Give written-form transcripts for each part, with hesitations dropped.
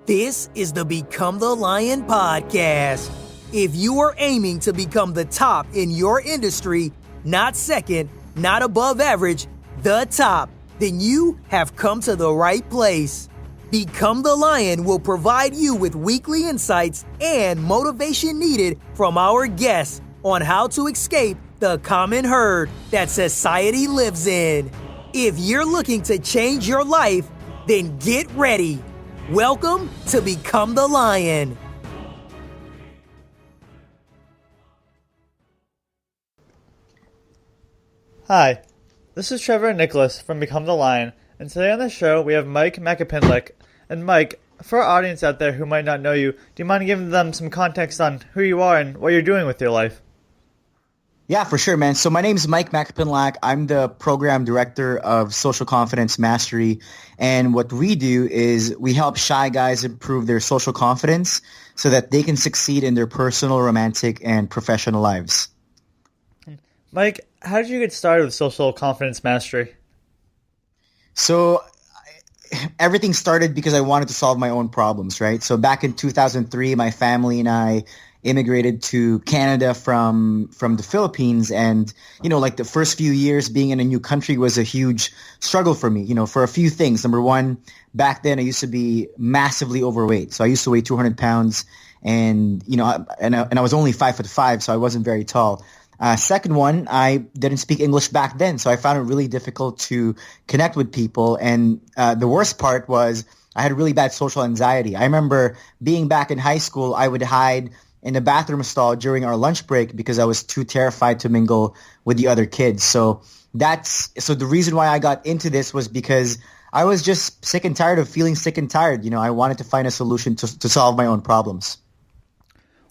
This is the Become the Lion podcast. If you are aiming to become the top in your industry, not second, not above average, the top, then you have come to the right place. Become the Lion will provide you with weekly insights and motivation needed from our guests on how to escape the common herd that society lives in. If you're looking to change your life, then get ready. Welcome to Become the Lion. Hi, this is Trevor and Nicholas from Become the Lion, and today on the show we have Myke Macapinlac. And Myke, for our audience out there who might not know you, do you mind giving them some context on who you are and what you're doing with your life? Yeah, for sure, man. So my name is Myke Macapinlac. I'm the program director of Social Confidence Mastery. And what we do is we help shy guys improve their social confidence so that they can succeed in their personal, romantic, and professional lives. Myke, how did you get started with Social Confidence Mastery? So everything started because I wanted to solve my own problems, right? So back in 2003, my family and I immigrated to Canada from the Philippines, and like the first few years being in a new country was a huge struggle for me, for a few things. Number one, back then I used to be massively overweight, so I used to weigh 200 pounds, and I was only 5'5", so I wasn't very tall. Second one, I didn't speak English back then, so I found it really difficult to connect with people, and the worst part was I had really bad social anxiety. I remember being back in high school, I would hide in the bathroom stall during our lunch break because I was too terrified to mingle with the other kids. So the reason why I got into this was because I was just sick and tired of feeling sick and tired. I wanted to find a solution to solve my own problems.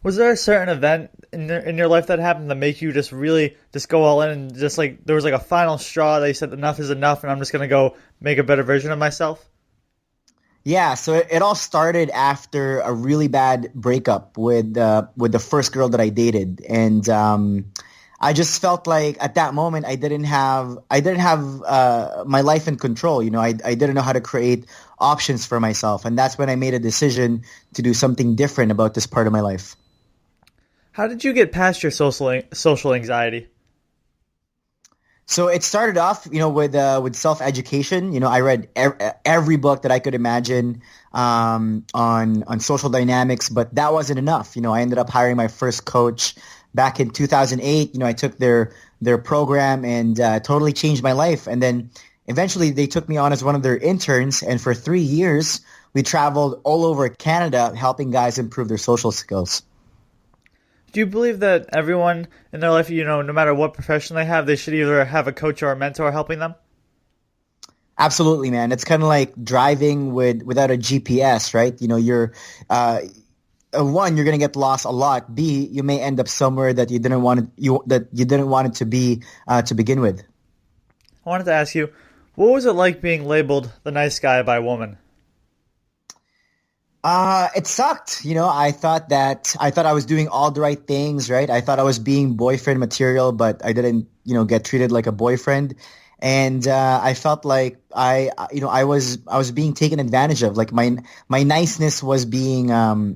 Was there a certain event in your life that happened to make you just really just go all in and just like there was like a final straw that you said enough is enough and I'm just going to go make a better version of myself? Yeah, so it all started after a really bad breakup with the first girl that I dated, and I just felt like at that moment I didn't have my life in control. I didn't know how to create options for myself, and that's when I made a decision to do something different about this part of my life. How did you get past your social anxiety? So it started off, with self-education. I read every book that I could imagine on social dynamics, but that wasn't enough. I ended up hiring my first coach back in 2008. I took their program and totally changed my life. And then eventually they took me on as one of their interns, and for 3 years we traveled all over Canada helping guys improve their social skills. Do you believe that everyone in their life, no matter what profession they have, they should either have a coach or a mentor helping them? Absolutely, man. It's kind of like driving without a GPS, right? You're one, you're going to get lost a lot. B, you may end up somewhere that you didn't want it to be to begin with. I wanted to ask you, what was it like being labeled the nice guy by a woman? It sucked. I thought I was doing all the right things, right? I thought I was being boyfriend material, but I didn't, get treated like a boyfriend. And, I felt like I was being taken advantage of. Like my niceness was being,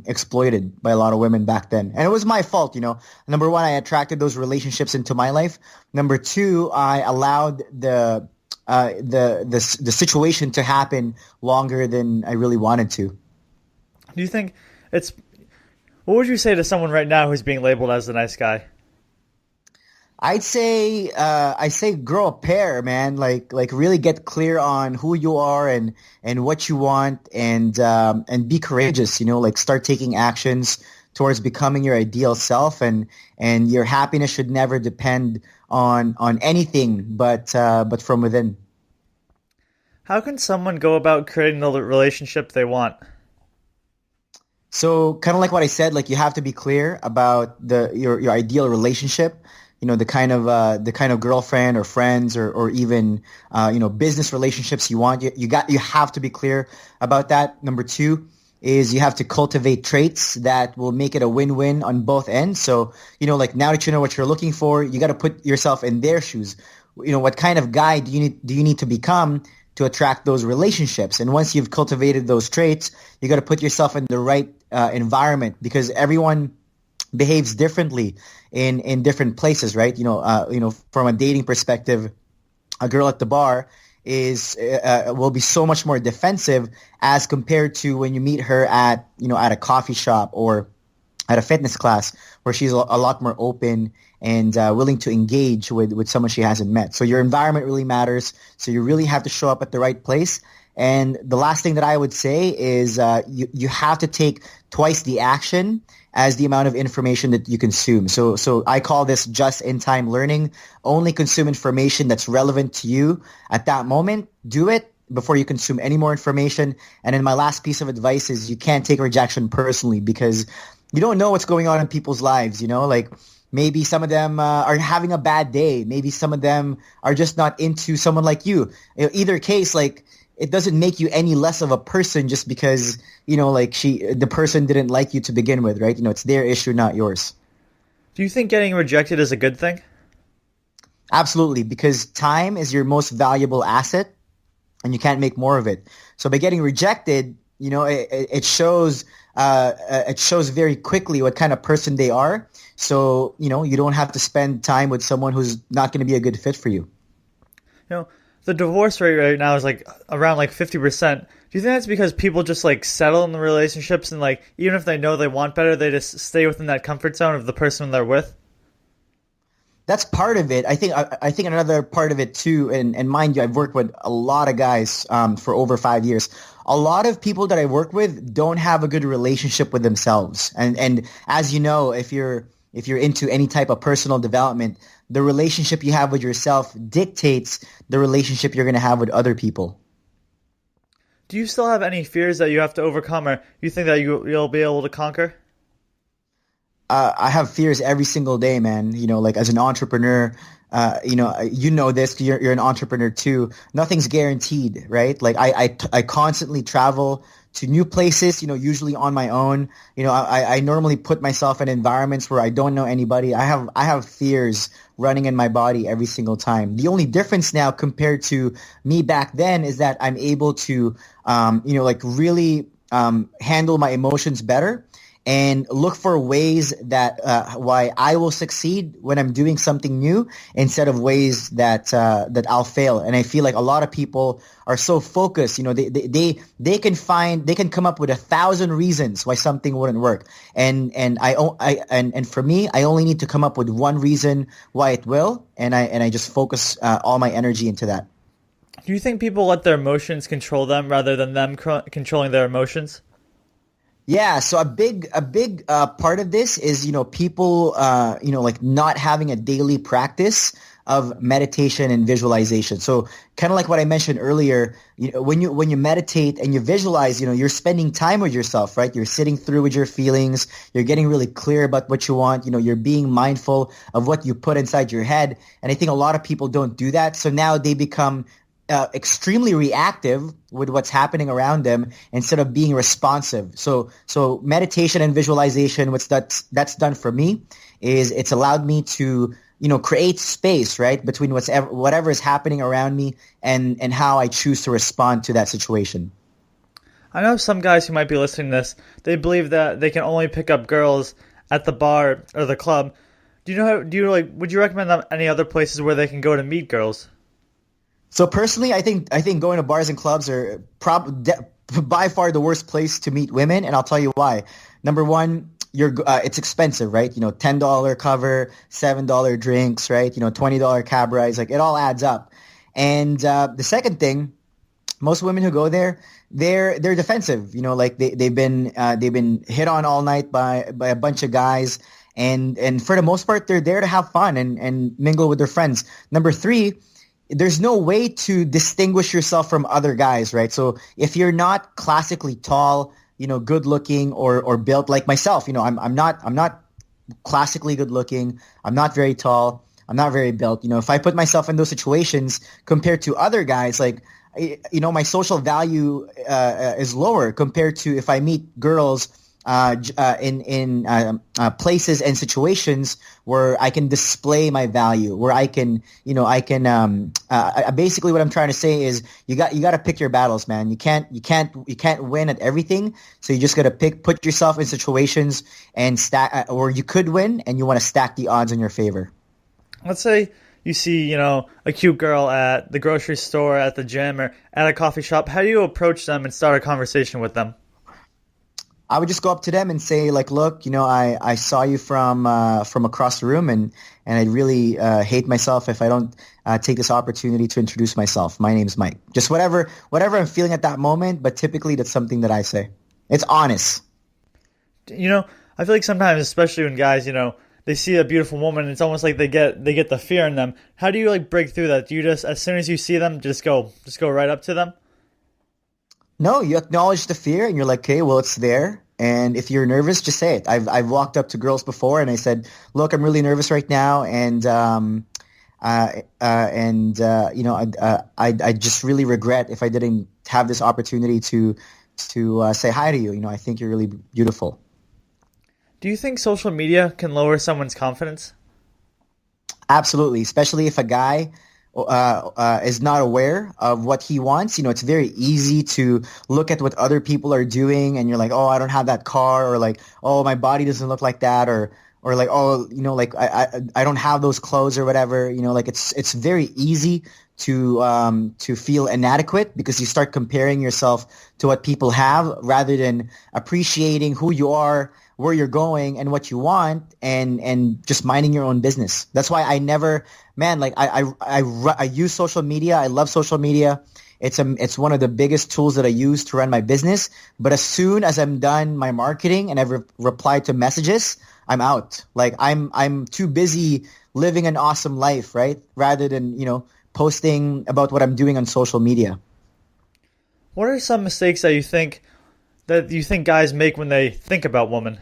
exploited by a lot of women back then. And it was my fault, Number one, I attracted those relationships into my life. Number two, I allowed the situation to happen longer than I really wanted to. Do you think what would you say to someone right now who's being labeled as the nice guy? I say grow a pair, man. Like really get clear on who you are and what you want, and be courageous. Like start taking actions towards becoming your ideal self, and your happiness should never depend on anything but from within. How can someone go about creating the relationship they want? So kind of like what I said, like you have to be clear about your ideal relationship, the kind of girlfriend or friends or even business relationships you want. You have to be clear about that. Number two is you have to cultivate traits that will make it a win-win on both ends. So, like now that you know what you're looking for, you got to put yourself in their shoes. What kind of guy do you need to become to attract those relationships. And once you've cultivated those traits, you got to put yourself in the right environment, because everyone behaves differently in different places, right? From a dating perspective, a girl at the bar will be so much more defensive as compared to when you meet her at a coffee shop or at a fitness class, where she's a lot more open and willing to engage with someone she hasn't met. So your environment really matters. So you really have to show up at the right place. And the last thing that I would say is you have to take twice the action as the amount of information that you consume. So I call this just-in-time learning. Only consume information that's relevant to you at that moment. Do it before you consume any more information. And then my last piece of advice is you can't take rejection personally, because you don't know what's going on in people's lives. Like maybe some of them are having a bad day. Maybe some of them are just not into someone like you. Either case, like, it doesn't make you any less of a person just because, the person didn't like you to begin with, right? It's their issue, not yours. Do you think getting rejected is a good thing? Absolutely, because time is your most valuable asset and you can't make more of it. So by getting rejected, it shows very quickly what kind of person they are. So, you don't have to spend time with someone who's not going to be a good fit for you. The divorce rate right now is around 50%. Do you think that's because people just settle in the relationships and even if they know they want better, they just stay within that comfort zone of the person they're with? That's part of it. I think another part of it too, and mind you, I've worked with a lot of guys for over 5 years. A lot of people that I work with don't have a good relationship with themselves. And as you know, if you're into any type of personal development, the relationship you have with yourself dictates the relationship you're going to have with other people. Do you still have any fears that you have to overcome, or you think that you'll be able to conquer? I have fears every single day, man. As an entrepreneur, this, you're an entrepreneur too. Nothing's guaranteed, right? I constantly travel to new places, usually on my own. I normally put myself in environments where I don't know anybody. I have fears running in my body every single time. The only difference now compared to me back then is that I'm able to, really handle my emotions better and look for ways that why I will succeed when I'm doing something new instead of ways that I'll fail. And I feel like a lot of people are so focused. They can come up with 1,000 reasons why something wouldn't work. And for me, I only need to come up with one reason why it will, and I just focus all my energy into that. Do you think people let their emotions control them rather than them controlling their emotions? Yeah, so a big part of this is people not having a daily practice of meditation and visualization. So kind of like what I mentioned earlier, when you meditate and you visualize, you're spending time with yourself, right? You're sitting through with your feelings, you're getting really clear about what you want, you're being mindful of what you put inside your head. And I think a lot of people don't do that. So now they become extremely reactive with what's happening around them instead of being responsive. So meditation and visualization, that's done for me is it's allowed me to, create space, right, between whatever is happening around me and how I choose to respond to that situation. I know some guys who might be listening to this, they believe that they can only pick up girls at the bar or the club. Would you recommend them any other places where they can go to meet girls? So personally, I think going to bars and clubs are by far the worst place to meet women, and I'll tell you why. Number one, it's expensive, right? $10 cover, $7 drinks, right? $20 cab rides, it all adds up. And the second thing, most women who go there, they're defensive. They've been hit on all night by a bunch of guys, and for the most part, they're there to have fun and mingle with their friends. Number three, there's no way to distinguish yourself from other guys, right? So if you're not classically tall, good looking or built like myself, I'm not classically good looking. I'm not very tall. I'm not very built. If I put myself in those situations compared to other guys, my social value is lower compared to if I meet girls places and situations where I can display my value, where I can, basically what I'm trying to say is you got to pick your battles, man. You can't win at everything. So you just got to put yourself in situations and stack, or you could win, and you want to stack the odds in your favor. Let's say you see, a cute girl at the grocery store, at the gym, or at a coffee shop. How do you approach them and start a conversation with them? I would just go up to them and say, like, look, I saw you from across the room, and I really hate myself if I don't take this opportunity to introduce myself. My name's Myke. Just whatever I'm feeling at that moment, but typically that's something that I say. It's honest. I feel like sometimes, especially when guys, they see a beautiful woman, it's almost like they get the fear in them. How do you like break through that? Do you just, as soon as you see them, just go right up to them? No, you acknowledge the fear, and you're like, okay, well, it's there. And if you're nervous, just say it. I've walked up to girls before, and I said, look, I'm really nervous right now, and I just really regret if I didn't have this opportunity to say hi to you. I think you're really beautiful. Do you think social media can lower someone's confidence? Absolutely, especially if a guy is not aware of what he wants. It's very easy to look at what other people are doing, and you're like, oh, I don't have that car, or like, oh, my body doesn't look like that, or like, oh, like I don't have those clothes or whatever. Like it's very easy to feel inadequate because you start comparing yourself to what people have rather than appreciating who you are, where you're going, and what you want, and just minding your own business. That's why I never, man, like I use social media. I love social media. It's one of the biggest tools that I use to run my business. But as soon as I'm done my marketing and I've replied to messages, I'm out. Like I'm too busy living an awesome life, right? Rather than, posting about what I'm doing on social media. What are some mistakes that you think guys make when they think about women?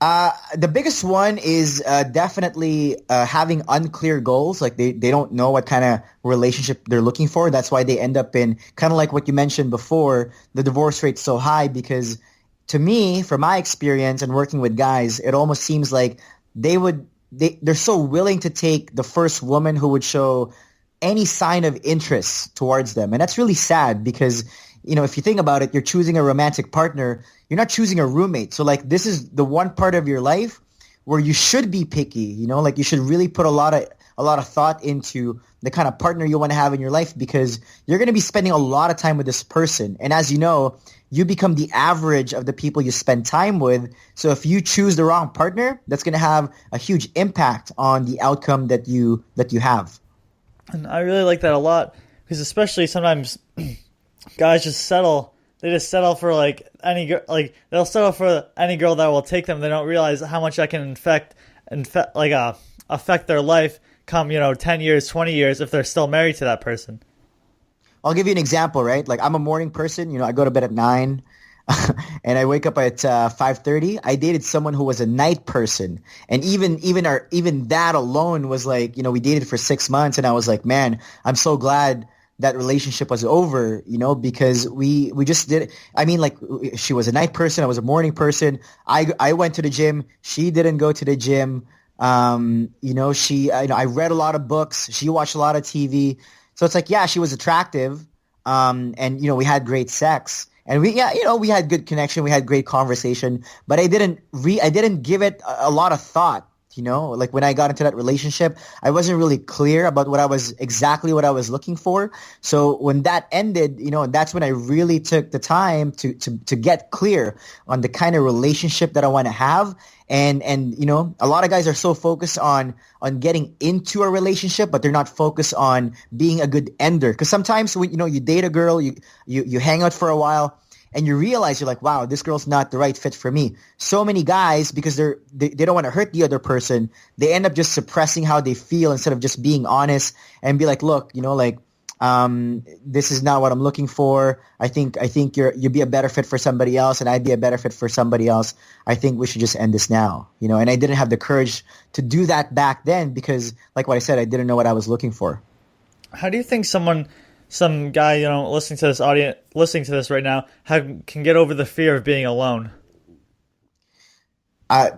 The biggest one is definitely having unclear goals. Like they don't know what kind of relationship they're looking for. That's why they end up in kind of like what you mentioned before, the divorce rate's so high because to me, from my experience and working with guys, it almost seems like they're so willing to take the first woman who would show any sign of interest towards them. And that's really sad because, if you think about it, you're choosing a romantic partner. You're not choosing a roommate. So like this is the one part of your life where you should be picky, like you should really put a lot of thought into the kind of partner you want to have in your life because you're going to be spending a lot of time with this person. And as you know, you become the average of the people you spend time with. So if you choose the wrong partner, that's going to have a huge impact on the outcome that you have. And I really like that a lot because especially sometimes guys just settle. They just settle for like any girl. Like they'll settle for any girl that will take them. They don't realize how much that can affect their life. Come 10 years, 20 years if they're still married to that person. I'll give you an example, right? Like I'm a morning person. I go to bed at 9 and I wake up at 5:30. I dated someone who was a night person. And even that alone was like, we dated for 6 months and I was like, man, I'm so glad that relationship was over, because we just did. I mean, like she was a night person. I was a morning person. I went to the gym. She didn't go to the gym. I read a lot of books. She watched a lot of TV. So it's like, yeah, she was attractive. And we had great sex and we had good connection. We had great conversation, but I didn't give it a lot of thought. Like when I got into that relationship, I wasn't really clear about exactly what I was looking for. So when that ended, that's when I really took the time to get clear on the kind of relationship that I want to have. And a lot of guys are so focused on getting into a relationship, but they're not focused on being a good ender. Because sometimes when you date a girl, you hang out for a while, and you realize you're like, wow, this girl's not the right fit for me. So many guys, because they don't want to hurt the other person, they end up just suppressing how they feel instead of just being honest and be like, look, this is not what I'm looking for. I think you'd be a better fit for somebody else, and I'd be a better fit for somebody else. I think we should just end this now. And I didn't have the courage to do that back then because, like what I said, I didn't know what I was looking for. How do you think someone some guy, listening to this right now, can get over the fear of being alone? uh,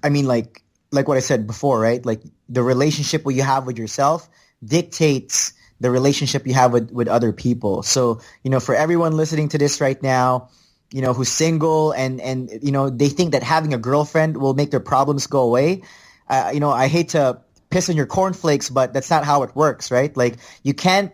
I mean, like what I said before, right? Like the relationship what you have with yourself dictates the relationship you have with other people. So, for everyone listening to this right now, who's single and they think that having a girlfriend will make their problems go away. I hate to piss on your cornflakes, but that's not how it works, right? Like you can't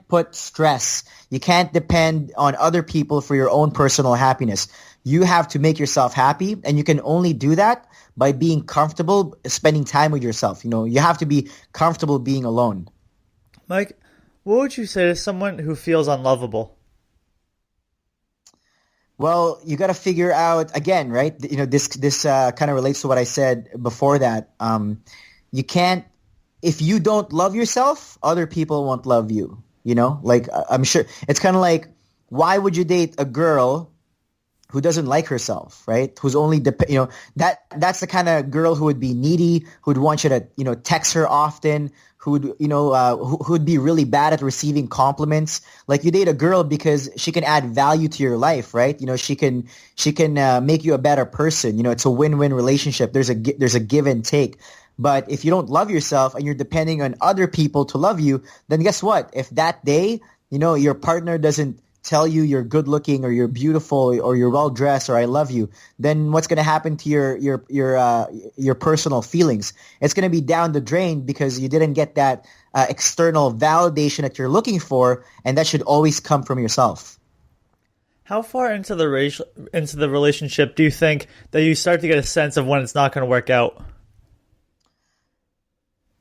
put stress. You can't depend on other people for your own personal happiness. You have to make yourself happy, and you can only do that by being comfortable spending time with yourself. You have to be comfortable being alone. Myke, what would you say to someone who feels unlovable? Well, you got to figure out again, right? This kind of relates to what I said before that. You can't, if you don't love yourself, other people won't love you. Like I'm sure it's kind of like, why would you date a girl who doesn't like herself, right? Who's only that's the kind of girl who would be needy, who'd want you to text her often, who'd be really bad at receiving compliments. Like you date a girl because she can add value to your life, right? She can make you a better person. It's a win-win relationship. There's a give and take. But if you don't love yourself and you're depending on other people to love you, then guess what? If that day, your partner doesn't tell you you're good looking or you're beautiful or you're well dressed or I love you, then what's going to happen to your personal feelings? It's going to be down the drain because you didn't get that external validation that you're looking for, and that should always come from yourself. How far into the relationship do you think that you start to get a sense of when it's not going to work out?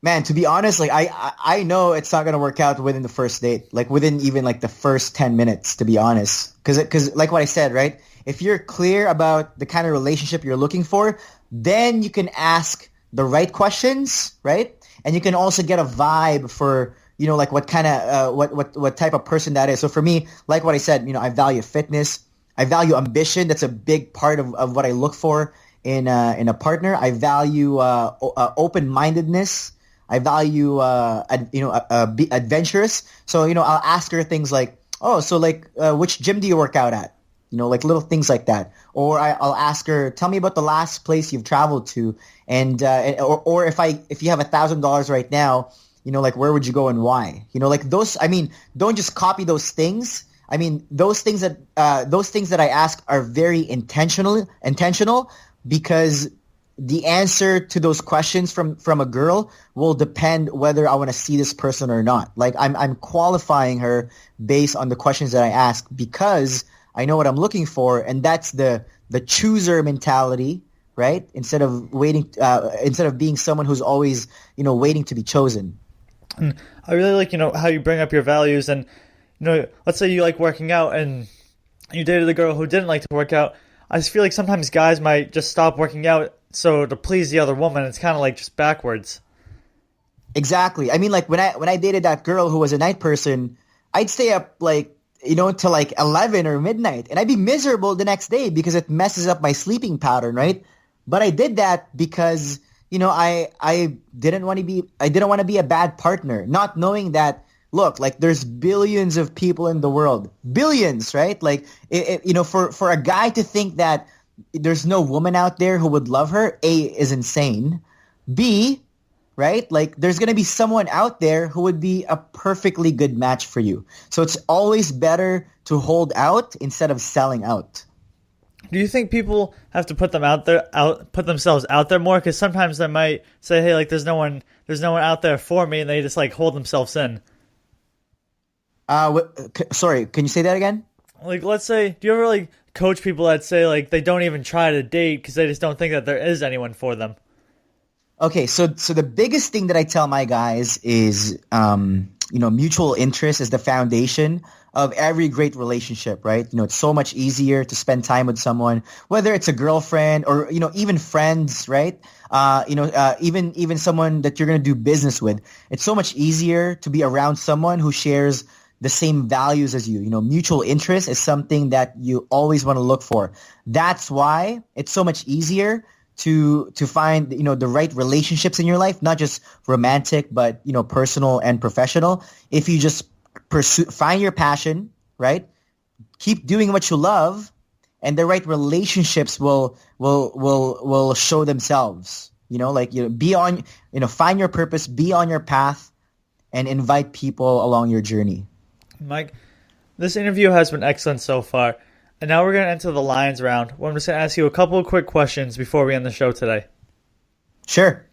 Man, to be honest, like I know it's not gonna work out within the first date, like within even like the first 10 minutes, to be honest. Because like what I said, right? If you're clear about the kind of relationship you're looking for, then you can ask the right questions, right? And you can also get a vibe for like what kind of what type of person that is. So for me, like what I said, I value fitness, I value ambition. That's a big part of what I look for in a partner. I value open-mindedness. I value, be adventurous. So, I'll ask her things like, oh, so like, which gym do you work out at? Like little things like that. Or I'll ask her, tell me about the last place you've traveled to. Or if you have $1,000 right now, like where would you go and why? Like those, I mean, don't just copy those things. I mean, those things that I ask are very intentional because the answer to those questions from a girl will depend whether I want to see this person or not. Like I'm qualifying her based on the questions that I ask because I know what I'm looking for, and that's the chooser mentality, right? Instead of being someone who's always waiting to be chosen. And I really like how you bring up your values, and let's say you like working out and you dated a girl who didn't like to work out. I just feel like sometimes guys might just stop working out so to please the other woman. It's kind of like just backwards. Exactly. I mean, like when I dated that girl who was a night person, I'd stay up like till like 11 or midnight, and I'd be miserable the next day because it messes up my sleeping pattern, right? But I did that because I didn't want to be a bad partner, not knowing that. Look, like there's billions of people in the world, billions, right? Like, for a guy to think that there's no woman out there who would love her, A, is insane. B, right? Like there's going to be someone out there who would be a perfectly good match for you. So it's always better to hold out instead of selling out. Do you think people have to put themselves out there more? Because sometimes they might say, hey, like there's no one out there for me, and they just like hold themselves in. Sorry, can you say that again? Like, let's say, do you ever like coach people that say like they don't even try to date because they just don't think that there is anyone for them? Okay, so the biggest thing that I tell my guys is, mutual interest is the foundation of every great relationship, right? It's so much easier to spend time with someone, whether it's a girlfriend or, even friends, right? Even someone that you're going to do business with. It's so much easier to be around someone who shares the same values as you. Mutual interest is something that you always want to look for. That's why it's so much easier to find, the right relationships in your life, not just romantic, but, personal and professional, if you just find your passion, right? Keep doing what you love, and the right relationships will show themselves. Find your purpose, be on your path, and invite people along your journey. Myke, this interview has been excellent so far. And now we're going to enter the Lions round, where I'm just going to ask you a couple of quick questions before we end the show today. Sure.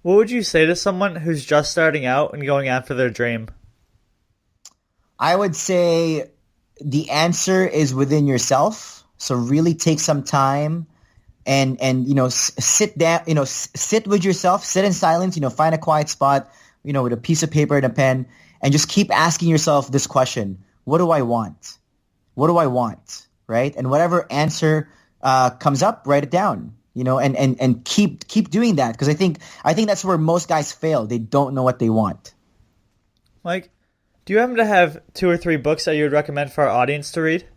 What would you say to someone who's just starting out and going after their dream? I would say the answer is within yourself. So really take some time and sit down, sit with yourself, sit in silence, find a quiet spot, with a piece of paper and a pen, and just keep asking yourself this question: what do I want? What do I want? Right? And whatever answer comes up, write it down, and keep doing that. Because I think that's where most guys fail. They don't know what they want. Myke, do you happen to have 2 or 3 books that you would recommend for our audience to read?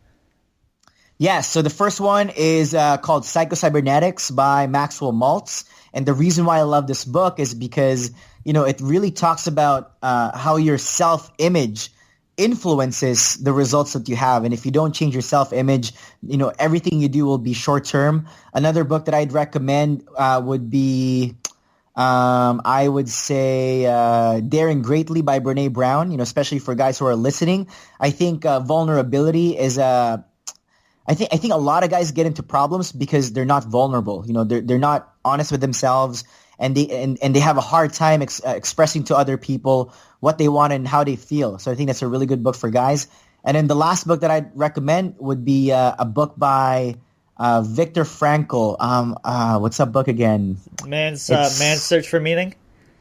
Yes. So the first one is called Psycho-Cybernetics by Maxwell Maltz. And the reason why I love this book is because, it really talks about how your self-image influences the results that you have. And if you don't change your self-image, everything you do will be short-term. Another book that I'd recommend would be, I would say, Daring Greatly by Brene Brown, especially for guys who are listening. I think vulnerability is I think a lot of guys get into problems because they're not vulnerable. They're not honest with themselves, and they have a hard time expressing to other people what they want and how they feel. So I think that's a really good book for guys. And then the last book that I'd recommend would be a book by Viktor Frankl. What's that book again? Man's Search for Meaning?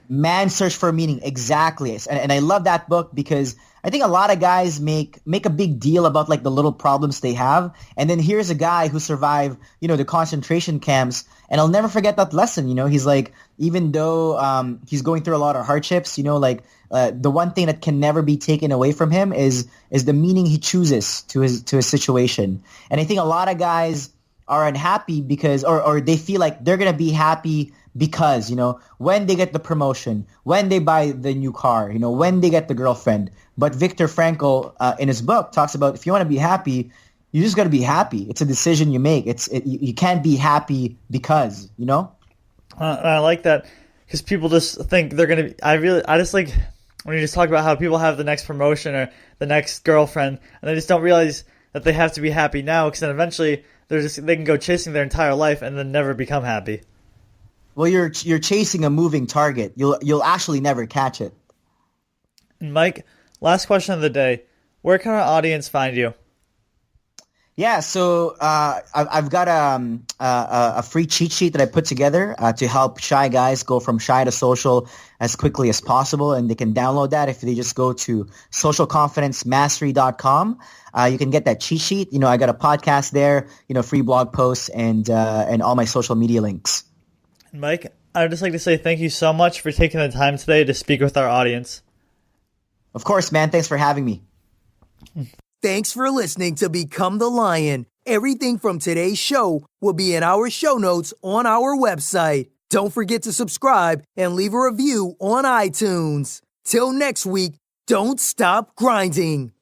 Man's Search for Meaning, exactly. And I love that book because I think a lot of guys make a big deal about like the little problems they have. And then here's a guy who survived, the concentration camps. And I'll never forget that lesson. He's like, even though he's going through a lot of hardships, the one thing that can never be taken away from him is the meaning he chooses to his situation. And I think a lot of guys are unhappy because, or they feel like they're going to be happy because, when they get the promotion, when they buy the new car, when they get the girlfriend. But Viktor Frankl, in his book, talks about if you want to be happy, you just got to be happy. It's a decision you make. You can't be happy because, I like that because people just think they're going to be, I just like when you just talk about how people have the next promotion or the next girlfriend and they just don't realize that they have to be happy now because then eventually they can go chasing their entire life and then never become happy. Well, you're chasing a moving target. You'll actually never catch it. Myke, last question of the day. Where can our audience find you? Yeah, so I've got a free cheat sheet that I put together to help shy guys go from shy to social as quickly as possible, and they can download that if they just go to socialconfidencemastery.com. You can get that cheat sheet. I got a podcast there, free blog posts and all my social media links. Myke, I'd just like to say thank you so much for taking the time today to speak with our audience. Of course, man. Thanks for having me. Thanks for listening to Become the Lion. Everything from today's show will be in our show notes on our website. Don't forget to subscribe and leave a review on iTunes. Till next week, don't stop grinding.